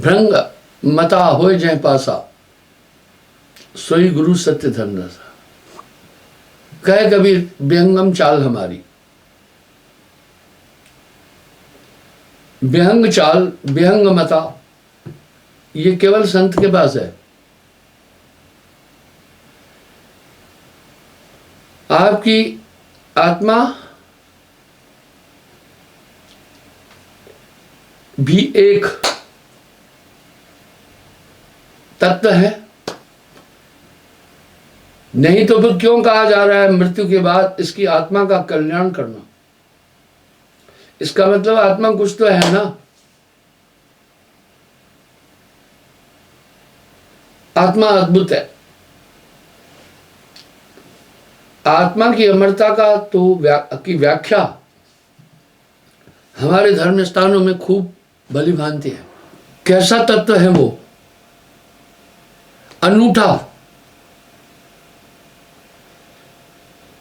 भ्रंग मता होय जय पासा, सोई गुरु सत्य धर्म रसा। कहे कबीर व्यंगम चाल हमारी, व्यंग चाल व्यंग मता ये केवल संत के पास है। आपकी आत्मा भी एक तत्व है, नहीं तो फिर क्यों कहा जा रहा है मृत्यु के बाद इसकी आत्मा का कल्याण करना। इसका मतलब आत्मा कुछ तो है ना। आत्मा अद्भुत है। आत्मा की अमरता का तो की व्याख्या हमारे धर्म स्थानों में खूब भली भांति है। कैसा तत्व है वो? अनूठा।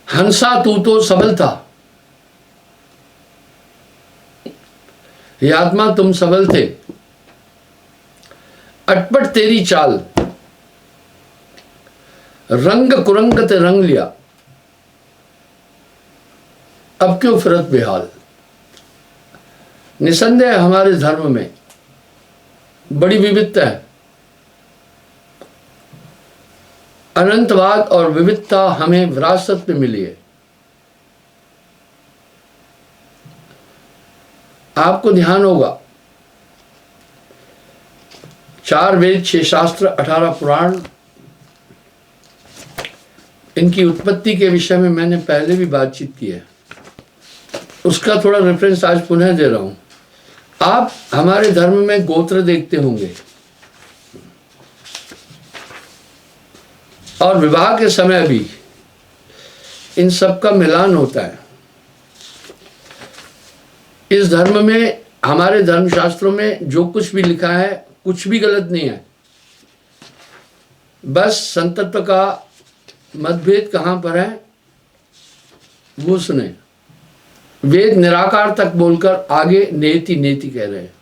हंसा तू तो सबल था, ये आत्मा तुम सबल थे। अटपट तेरी चाल, रंग कुरंग ते रंग लिया, अब क्यों फिरत बेहाल। निसंदेह हमारे धर्म में बड़ी विविधता है। अनंतवाद और विविधता हमें विरासत में मिली है। आपको ध्यान होगा 4 वेद 6 शास्त्र 18 पुराण, इनकी उत्पत्ति के विषय में मैंने पहले भी बातचीत की है। उसका थोड़ा रेफरेंस आज पुनः दे रहा हूं। आप हमारे धर्म में गोत्र देखते होंगे और विवाह के समय भी इन सब का मिलान होता है। इस धर्म में, हमारे धर्मशास्त्रों में जो कुछ भी लिखा है कुछ भी गलत नहीं है। बस संतत्व का मतभेद कहां पर है वो सुने। वेद निराकार तक बोलकर आगे नेति नेति कह रहे हैं।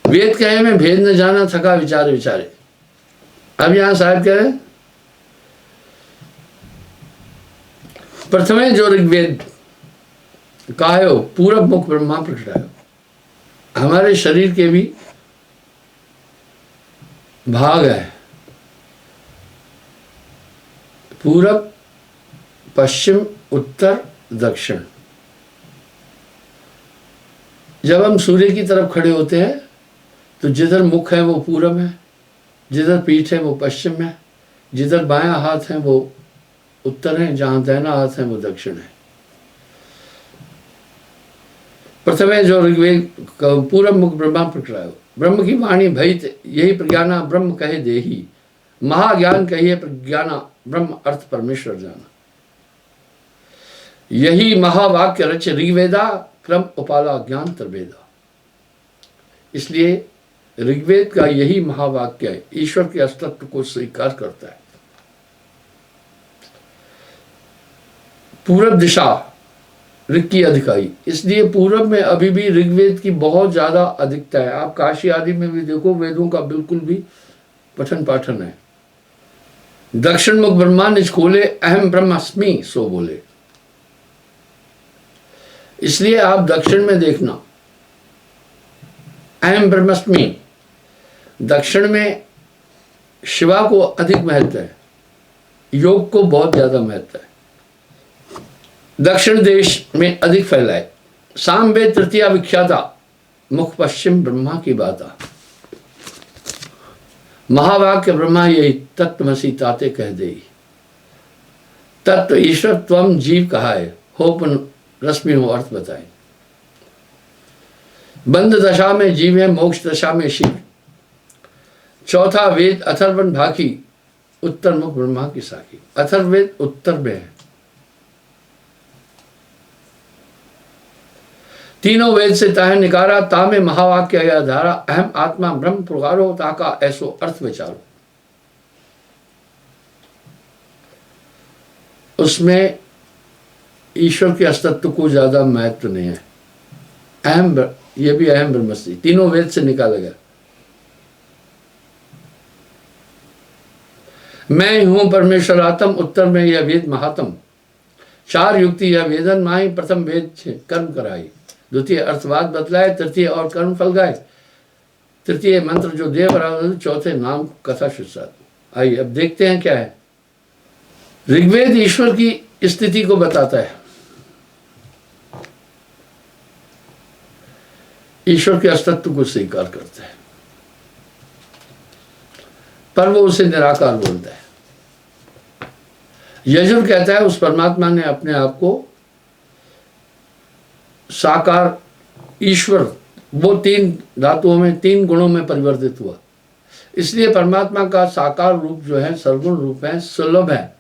वेद कहे में भेद न जाना थका विचारे विचारे। अब यहां साहब कह रहे हैं प्रथमे जो ऋग्वेद कायो पूरब मुख ब्रह्मा प्रकटायो। हमारे शरीर के भी भाग है, पूरब पश्चिम उत्तर दक्षिण। जब हम सूर्य की तरफ खड़े होते हैं तो जिधर मुख है वो पूरब है, जिधर पीठ है वो पश्चिम है, जिधर बायां हाथ है वो उत्तर है, जहां दाहिना हाथ है वो दक्षिण है। प्रथम है जो ऋग्वेद पूरब मुख ब्रह्मा प्रकटायो। ब्रह्म की वाणी भई यही प्रज्ञाना ब्रह्म कहे देही, महाज्ञान कहिए प्रज्ञाना ब्रह्म अर्थ परमेश्वर जाना। यही महावाक्य रच ऋग्वेदा क्रम उपाला ज्ञान तरवेदा। इसलिए ऋग्वेद का यही महावाक्य ईश्वर के अस्तित्व को स्वीकार करता है। पूरब दिशा ऋग की अधिकारी, इसलिए पूरब में अभी भी ऋग्वेद की बहुत ज्यादा अधिकता है। आप काशी आदि में भी देखो, वेदों का बिल्कुल भी पठन पाठन है। दक्षिण मुख ब्रह्मा निज खोले, अहम ब्रह्मास्मि सो बोले। इसलिए आप दक्षिण में देखना, अहम ब्रह्मास्मि। दक्षिण में शिवा को अधिक महत्व है, योग को बहुत ज्यादा महत्व है। दक्षिण देश में अधिक फैला है। सामवेद तृतीया विख्याता, मुख पश्चिम ब्रह्मा की बाता। महावाक्य ब्रह्मा यही तत्वमसि ताते कह दे। तत्व ईश्वर त्वम जीव कहा है, हो पुन रश्मि हो अर्थ बताए। बंध दशा में जीव है, मोक्ष दशा में शिव। चौथा वेद अथर्वण भाकी, उत्तर मुख ब्रह्मा की साखी। अथर्ववेद उत्तर में है। तीनों वेद से ताहे निकारा, तामे महावाक्य या धारा। अहम आत्मा ब्रह्म पुकारो, ताका ऐसो अर्थ विचारो। उसमें ईश्वर के अस्तित्व को ज्यादा महत्व नहीं है। अहम, ये भी अहम ब्रह्मस्ति, तीनों वेद से निकाला गया। मैं हूं परमेश्वर आत्म, उत्तर में यह वेद महात्म। चार युक्ति यह वेदन माही, प्रथम वेद छे कर्म कराई, द्वितीय अर्थवाद बतलाए, तृतीय और कर्म फल गाए, तृतीय मंत्र जो देव आराधन, चौथे नाम कथा शिक्षा। आइए अब देखते हैं क्या है। ऋग्वेद ईश्वर की स्थिति को बताता है, ईश्वर के अस्तित्व को स्वीकार करता है, पर वो उसे निराकार बोलता है। यजुर कहता है उस परमात्मा ने अपने आप को साकार ईश्वर, वो तीन धातुओं में, तीन गुणों में परिवर्तित हुआ, इसलिए परमात्मा का साकार रूप जो है, सर्वगुण रूप है, सुलभ है।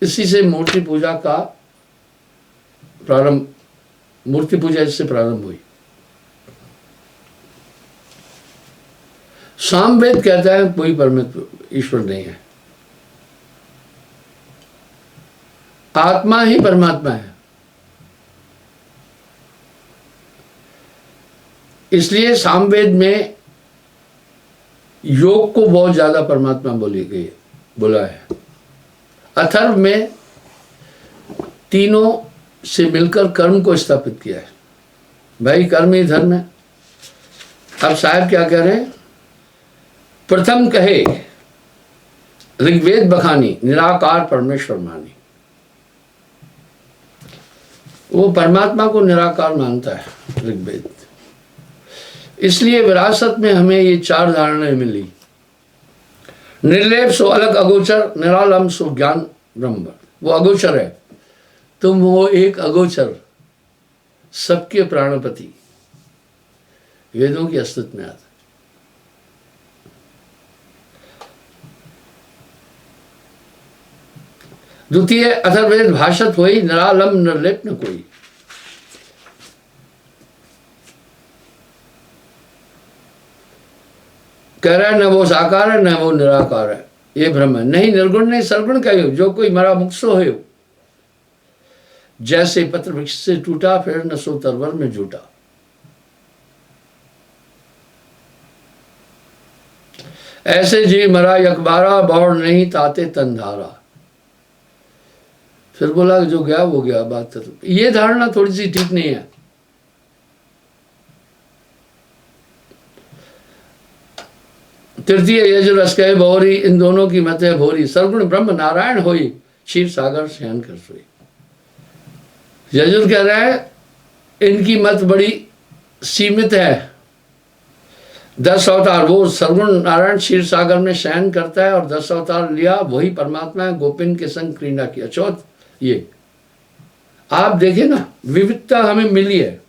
इसी से मूर्ति पूजा का प्रारंभ, मूर्ति पूजा इससे प्रारंभ हुई। सामवेद कहता है कोई परमेश्वर ईश्वर नहीं है, आत्मा ही परमात्मा है। इसलिए सामवेद में योग को बहुत ज्यादा परमात्मा बोली गई, बोला है। अथर्व में तीनों से मिलकर कर्म को स्थापित किया है। भाई कर्म ही धर्म है। अब साहब क्या कह रहे हैं? प्रथम कहे ऋग्वेद बखानी, निराकार परमेश्वर मानी। वो परमात्मा को निराकार मानता है ऋग्वेद। इसलिए विरासत में हमें ये चार धारणाएं मिली। निर्लेप सो अलग अगोचर, निरालम सो ज्ञान ब्रह्म। वो अगोचर है, तुम हो एक अगोचर, सबके प्राणपति, वेदों के अस्तित्व में आता। द्वितीय अथर्ववेद भाषत होई, निरालम निर्लेप न कोई। कह रहा है न वो साकार है न वो निराकार है, ये भ्रम है। नहीं निर्गुण नहीं सरगुण कहो, जो कोई मरा मुक्त हो। जैसे पत्र वृक्ष से टूटा, फिर न सो तरवर में जूटा। ऐसे जी मरा यकबारा, बौड़ नहीं ताते तंधारा। फिर बोला जो गया वो गया। बात तो ये धारणा थोड़ी सी ठीक नहीं है। तृतीय यजुरस कहे भौरी, इन दोनों की मत है भोरी। सर्वगुण ब्रह्म नारायण होई, क्षीर सागर शयन कर सोई। यजुर कह रहा है इनकी मत बड़ी सीमित है। 10 अवतार, वो सर्वगुण नारायण क्षीर सागर में शयन करता है और 10 अवतार लिया, वही परमात्मा है। गोपिन के संग क्रीड़ा किया। चौथ ये आप देखें ना, विविधता हमें मिली है।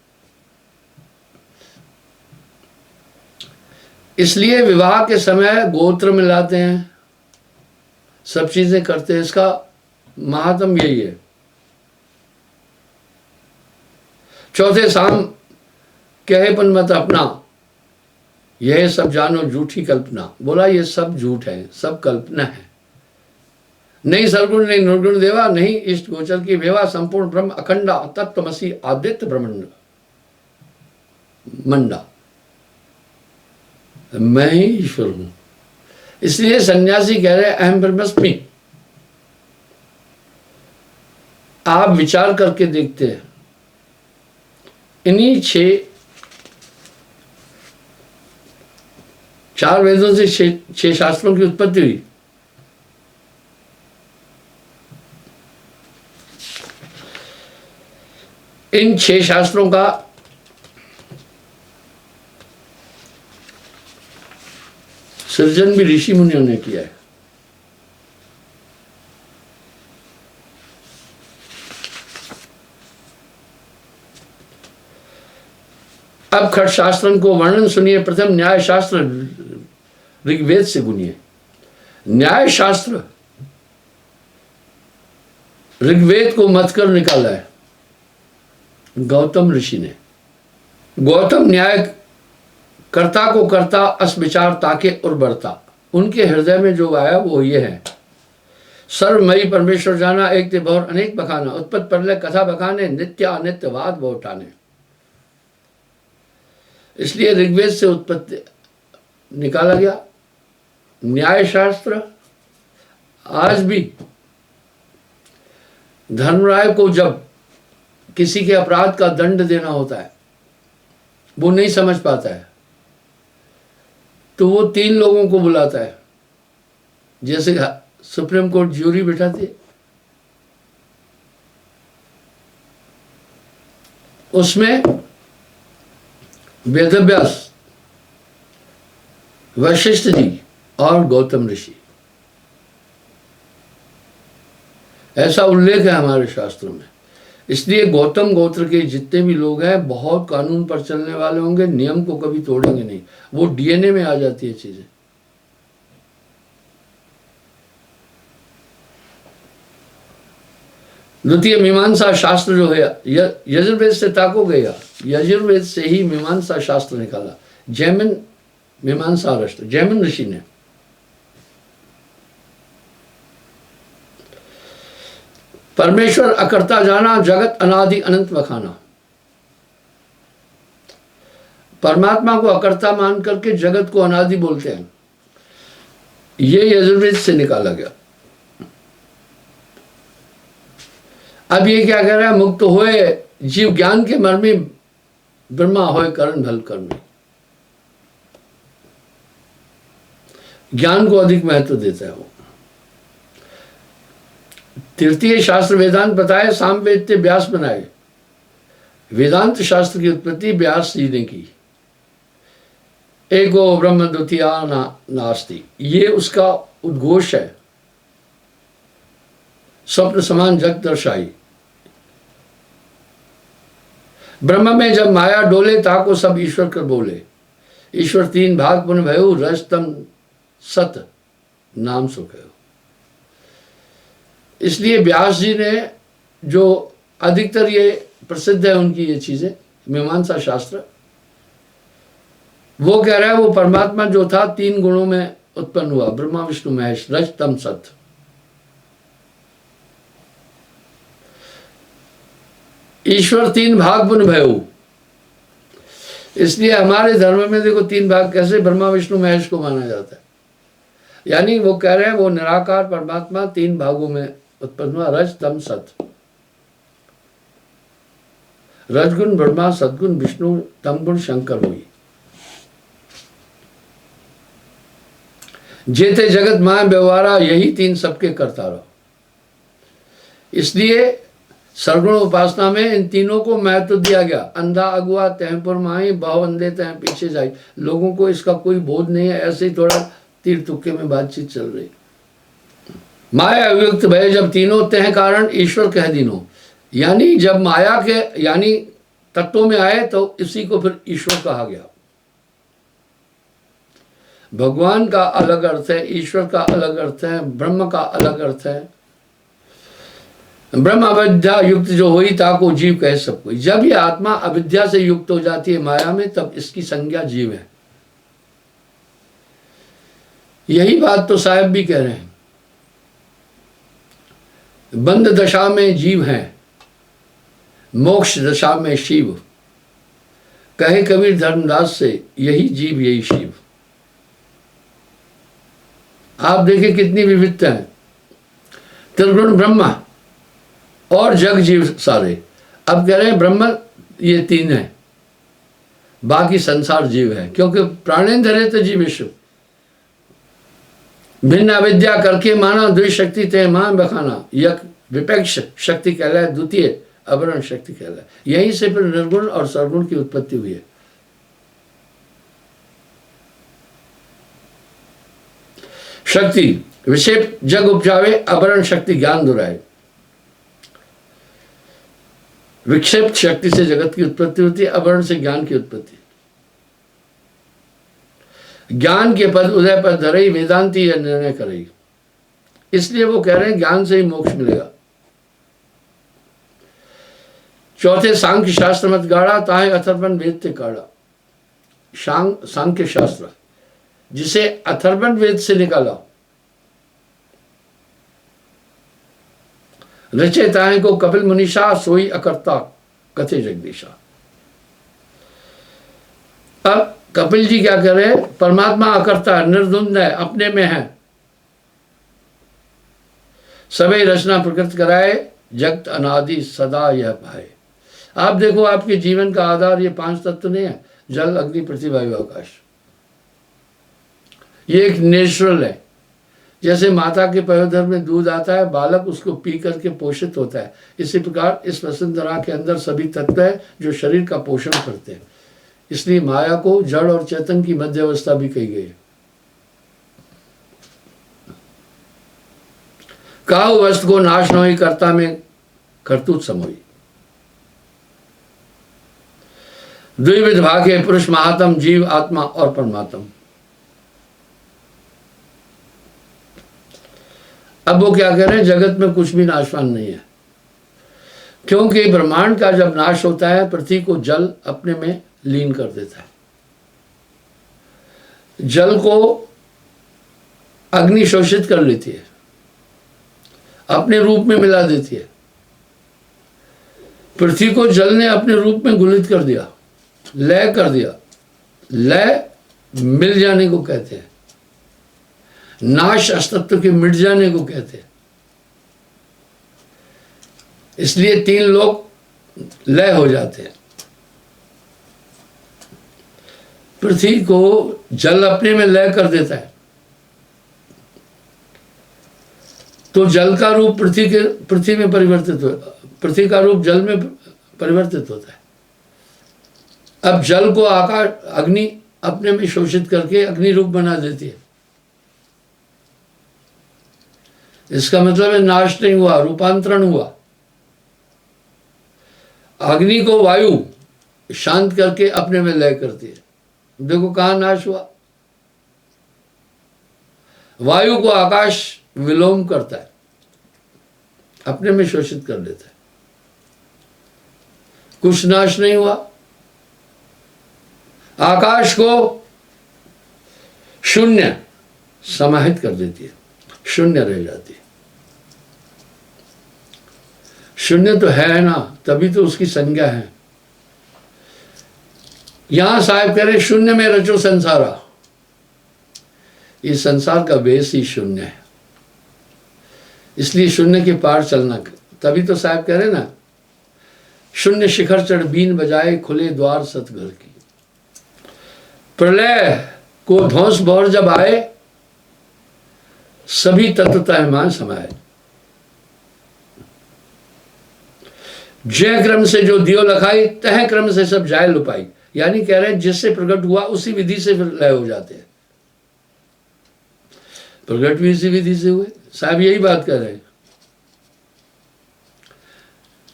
इसलिए विवाह के समय गोत्र मिलाते हैं, सब चीजें करते हैं। इसका महात्म यही है। चौथे शाम कहेपन मत अपना, यह सब जानो झूठी कल्पना। बोला ये सब झूठ है, सब कल्पना है। नहीं सरगुण नहीं निर्गुण देवा, नहीं इष्ट गोचर की वेवा। संपूर्ण ब्रह्म अखंडा, तत्वमसी आदित्य ब्रह्मंड मंडा। मैं ही ईश्वर हूं। इसलिए सन्यासी कह रहे अहम ब्रह्मस्मि। आप विचार करके देखते हैं, इन्हीं चार वेदों से छह शास्त्रों की उत्पत्ति हुई। इन 6 शास्त्रों का सृजन भी ऋषि मुनियों ने किया है। अब खट शास्त्र को वर्णन सुनिए। प्रथम न्याय शास्त्र ऋग्वेद से गुनिए। न्याय शास्त्र ऋग्वेद को मत कर निकाला है गौतम ऋषि ने। गौतम न्याय कर्ता को कर्ता अस विचार ताके और बढ़ता। उनके हृदय में जो आया वो ये है, सर्वमयी परमेश्वर जाना, एक ते बहुर अनेक बखाना। उत्पत्ति प्रलय कथा बखाने, नित्य अनित्यवाद बहुटाने। इसलिए ऋग्वेद से उत्पत्ति निकाला गया, न्याय शास्त्र आज भी धर्मराय को जब किसी के अपराध का दंड देना होता है, वो नहीं समझ पाता है, तो वो 3 लोगों को बुलाता है। जैसे सुप्रीम कोर्ट ज्यूरी बिठाती है, उसमें वेदव्यास, वशिष्ठ जी और गौतम ऋषि, ऐसा उल्लेख है हमारे शास्त्रों में। इसलिए गौतम गोत्र के जितने भी लोग हैं बहुत कानून पर चलने वाले होंगे, नियम को कभी तोड़ेंगे नहीं, वो डीएनए में आ जाती है चीजें। द्वितीय मीमांसा शास्त्र जो है, यजुर्वेद से ताको गया, यजुर्वेद से ही मीमांसा शास्त्र निकाला, जैमिन मीमांसा राष्ट्र, जैमिन ऋषि ने। परमेश्वर अकर्ता जाना, जगत अनादि अनंत बखाना। परमात्मा को अकर्ता मान करके जगत को अनादि बोलते हैं, ये यजुर्वेद से निकाला गया। अब ये क्या कह रहा है, मुक्त होए जीव ज्ञान के मर्मी, ब्रह्मा होए करण भल कर्मी। ज्ञान को अधिक महत्व देता है वो। तृतीय शास्त्र वेदांत बताए, सामवेद व्यास बनाए। वेदांत शास्त्र की उत्पत्ति व्यास जी ने की। एको ब्रह्म द्वितीया नास्ति, ये उसका उद्घोष है। स्वप्न समान जग दर्शाई। ब्रह्म में जब माया डोले, ताको सब ईश्वर कर बोले। ईश्वर 3 भाग पुन भयो, रज तम सत नाम सुख। इसलिए व्यास जी ने, जो अधिकतर ये प्रसिद्ध है उनकी ये चीजें, मीमांसा शास्त्र, वो कह रहा है वो परमात्मा जो था 3 गुणों में उत्पन्न हुआ, ब्रह्मा विष्णु महेश, रज तम सत। ईश्वर 3 भाग पुन भयो। इसलिए हमारे धर्म में देखो 3 भाग कैसे ब्रह्मा विष्णु महेश को माना जाता है। यानी वो कह रहे हैं वो निराकार परमात्मा 3 भागों में उत्पन्न हुआ, रज तम सत। रजगुण ब्रह्मा, सदगुण विष्णु, तमगुण शंकर हुई। जेते जगत माया व्यवहारा, यही 3 सबके करता रहो। इसलिए सरगुण उपासना में इन तीनों को महत्व दिया गया। अंधा अगुआ तहपुर माई, बहु अंधे तह पीछे जाई। लोगों को इसका कोई बोध नहीं है, ऐसे ही थोड़ा तीर तुक्के में बातचीत चल रही। माया अव्युक्त भय जब तीनों तह कारण ईश्वर कह दीनो। यानी जब माया के यानी तत्वों में आए तो इसी को फिर ईश्वर कहा गया। भगवान का अलग अर्थ है, ईश्वर का अलग अर्थ है, ब्रह्म का अलग अर्थ है। ब्रह्म अविद्या युक्त जो हुई ताको जीव कहे सब कोई। जब ये आत्मा अविद्या से युक्त हो जाती है माया में, तब इसकी संज्ञा जीव है। यही बात तो साहब भी कह रहे हैं, बंद दशा में जीव है, मोक्ष दशा में शिव। कहे कबीर धर्मदास से, यही जीव यही शिव। आप देखिए कितनी विविधता है। त्रिगुण ब्रह्मा और जग जीव सारे। अब कह रहे हैं ब्रह्म ये 3 है, बाकी संसार जीव है, क्योंकि प्राणेंद्र है तो जीव विश्व। भिन्न अविद्या करके माना, द्विशक्ति ते मान बखाना। यक विपेक्ष शक्ति कहलाए, द्वितीय अवरण शक्ति कहलाए। यहीं से फिर निर्गुण और सरगुण की उत्पत्ति हुई है। शक्ति विषेप जग उपजावे, अवरण शक्ति ज्ञान दुराए। विक्षेप शक्ति से जगत की उत्पत्ति होती है, अवरण से ज्ञान की उत्पत्ति। ज्ञान के पद उदय पर धरई, वेदांती यह निर्णय करई। इसलिए वो कह रहे हैं ज्ञान से ही मोक्ष मिलेगा। चौथे सांख्य शास्त्र मत गाड़ा, ताहे अथर्वण वेद ते काढ़ा। सांख्य शास्त्र जिसे अथर्वण वेद से निकाला, रचे ताहे को कपिल मुनीषा, सोई अकर्ता कथे जगदीशा। अब कपिल जी क्या कह रहे हैं? परमात्मा अकर्ता है, निर्द्वंद है, अपने में है, सभी रचना प्रकृति कराए, जगत अनादि सदा यह पाए। आप देखो, आपके जीवन का आधार ये 5 तत्व नहीं है, जल अग्नि पृथ्वी वायु आकाश। ये एक नेचुरल है। जैसे माता के पयोधर में दूध आता है, बालक उसको पी करके पोषित होता है, इसी प्रकार इस वसुंधरा के अंदर सभी तत्व है जो शरीर का पोषण करते हैं। इसलिए माया को जड़ और चेतन की मध्य अवस्था भी कही गई। काहु वस्तु को नाश न होई, कर्ता में कर्तुत समोई। द्विविध भाग है, पुरुष महात्म, जीव आत्मा और परमात्म। अब वो क्या कह रहे हैं? जगत में कुछ भी नाशवान नहीं है, क्योंकि ब्रह्मांड का जब नाश होता है, पृथ्वी को जल अपने में लीन कर देता है। जल को अग्नि शोषित कर लेती है, अपने रूप में मिला देती है। पृथ्वी को जल ने अपने रूप में गुलित कर दिया, लय कर दिया। लय मिल जाने को कहते हैं, नाश अस्तित्व के मिट जाने को कहते हैं। इसलिए 3 लोग लय हो जाते हैं। पृथ्वी को जल अपने में लय कर देता है, तो जल का रूप पृथ्वी में परिवर्तित हो, पृथ्वी का रूप जल में परिवर्तित होता है। अब जल को आकाश अग्नि अपने में शोषित करके अग्नि रूप बना देती है। इसका मतलब है नाश नहीं हुआ, रूपांतरण हुआ। अग्नि को वायु शांत करके अपने में लय करती है। देखो कहां नाश हुआ। वायु को आकाश विलोम करता है, अपने में शोषित कर लेता है, कुछ नाश नहीं हुआ। आकाश को शून्य समाहित कर देती है, शून्य रह जाती है। शून्य तो है ना, तभी तो उसकी संज्ञा है। यहां साहब कह रहे शून्य में रचो संसारा। इस संसार का बेस ही शून्य है, इसलिए शून्य के पार चलना। तभी तो साहब कह रहे ना, शून्य शिखर चढ़ बीन बजाए, खुले द्वार सतघर की। प्रलय को ध्वंस भौर जब आए, सभी तत्वता मान समाये। जय क्रम से जो दियो लखाई, तह क्रम से सब जाय लुपाई। यानी कह रहे हैं जिससे प्रकट हुआ उसी विधि से फिर लय हो जाते हैं। प्रकट भी इसी विधि से हुए, साहब यही बात कर रहे हैं।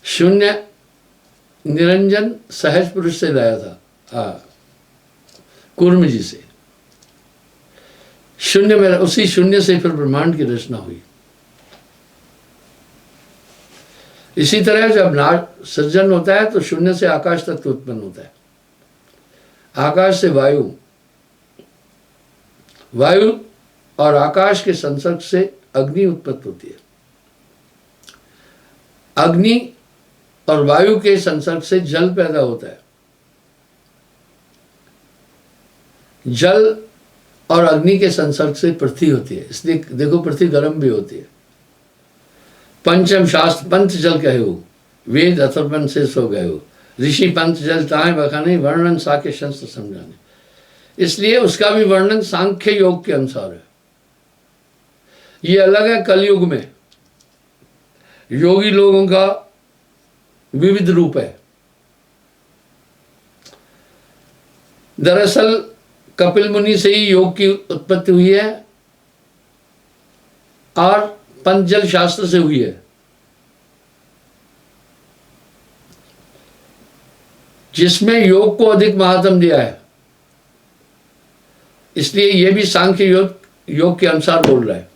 शून्य निरंजन सहज पुरुष से लाया था, कुर्म जी से। शून्य में, उसी शून्य से फिर ब्रह्मांड की रचना हुई। इसी तरह जब नाश सृजन होता है तो शून्य से आकाश तत्व उत्पन्न होता है, आकाश से वायु, वायु और आकाश के संसर्ग से अग्नि उत्पत्ति होती है, अग्नि और वायु के संसर्ग से जल पैदा होता है, जल और अग्नि के संसर्ग से पृथ्वी होती है। इसलिए देखो पृथ्वी गर्म भी होती है। पंचम शास्त्र पंच जल कहे हो, वेद अथर्वण से सो गए हो, ऋषि पंच जल ताहे बखाने, वर्णन साके शस्त्र समझाने। इसलिए उसका भी वर्णन सांख्य योग के अनुसार है। ये अलग है कलयुग में, योगी लोगों का विविध रूप है। दरअसल कपिल मुनि से ही योग की उत्पत्ति हुई है और पंचजल शास्त्र से हुई है, जिसमें योग को अधिक महत्व दिया है। इसलिए यह भी सांख्य योग के अनुसार बोल रहा है।